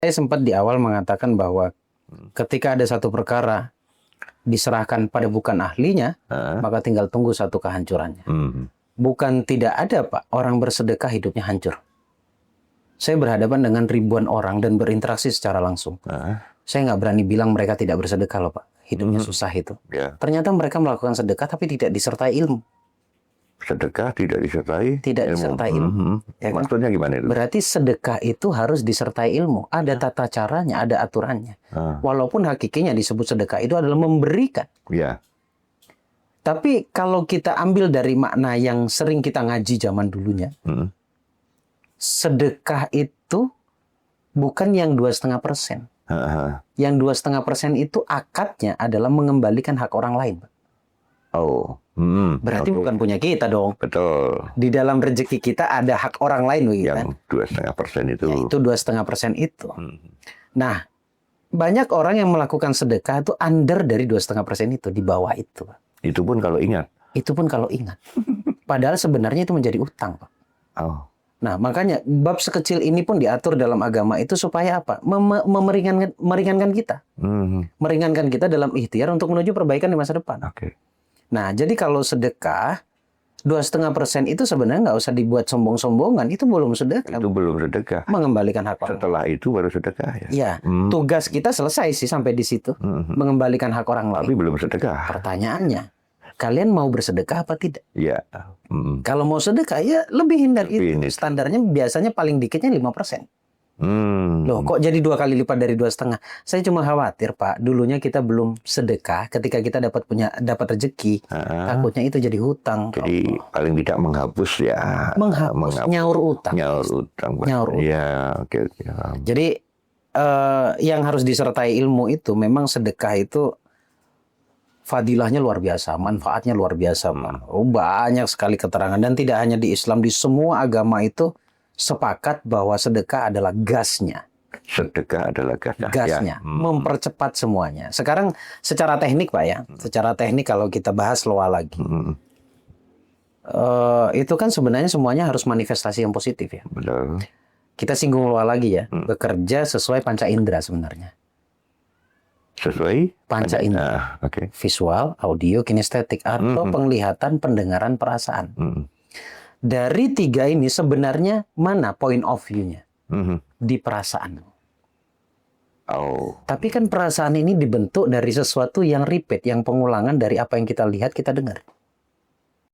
Saya sempat di awal mengatakan bahwa ketika ada satu perkara diserahkan pada bukan ahlinya, maka tinggal tunggu satu kehancurannya. Bukan tidak ada, Pak, orang bersedekah hidupnya hancur. Saya berhadapan dengan ribuan orang dan berinteraksi secara langsung. Saya nggak berani bilang mereka tidak bersedekah loh, Pak. Hidupnya susah itu. Ternyata mereka melakukan sedekah tapi tidak disertai ilmu. Sedekah tidak disertai ilmu. Ya kan? Maksudnya gimana itu? Berarti sedekah itu harus disertai ilmu. Ada tata caranya, ada aturannya. Walaupun hakikinya disebut sedekah itu adalah memberikan. Ya. Tapi kalau kita ambil dari makna yang sering kita ngaji zaman dulunya, sedekah itu bukan yang 2,5%. Yang 2,5% itu akadnya adalah mengembalikan hak orang lain. Berarti bukan punya kita dong. Betul. Di dalam rezeki kita ada hak orang lain, begitu kan? Yang 2,5% itu. Ya, itu 2,5% itu. Nah, banyak orang yang melakukan sedekah itu under dari 2,5% itu, di bawah itu. Itu pun kalau ingat. Itu pun kalau ingat. Padahal sebenarnya itu menjadi utang, Pak. Nah, makanya bab sekecil ini pun diatur dalam agama itu supaya apa? Meringankan kita. Meringankan kita dalam ikhtiar untuk menuju perbaikan di masa depan. Nah, jadi kalau sedekah 2,5% itu sebenarnya nggak usah dibuat sombong-sombongan. Itu belum sedekah. Itu belum sedekah. Mengembalikan hak orang. Setelah itu baru sedekah ya. Iya. Tugas kita selesai sih sampai di situ. Mengembalikan hak orang lain. Tapi belum sedekah. Pertanyaannya, kalian mau bersedekah apa tidak? Iya. Kalau mau sedekah ya lebihin dari itu. Standarnya biasanya paling dikitnya 5%. Loh, kok jadi 2 kali lipat dari 2,5? Saya cuma khawatir, Pak. Dulunya kita belum sedekah, ketika kita dapat rezeki, takutnya itu jadi hutang. Jadi paling tidak menghapus ya. Menghapus. Nyaur utang. Nyaur utang. Ya, oke. Jadi yang harus disertai ilmu itu memang sedekah itu fadilahnya luar biasa, manfaatnya luar biasa, Pak. Banyak sekali keterangan, dan tidak hanya di Islam, di semua agama itu sepakat bahwa sedekah adalah gasnya. Sedekah adalah gasnya. Mempercepat semuanya. Sekarang secara teknik, Pak, ya. Secara teknik kalau kita bahas loa lagi. Itu kan sebenarnya semuanya harus manifestasi yang positif ya. Betul. Kita singgung loa lagi ya. Bekerja sesuai panca indera sebenarnya. Sesuai panca indera. Visual, audio, kinestetik, atau penglihatan, pendengaran, perasaan. Dari 3 ini sebenarnya mana point of view-nya? Di perasaan. Tapi kan perasaan ini dibentuk dari sesuatu yang repeat, yang pengulangan dari apa yang kita lihat, kita dengar.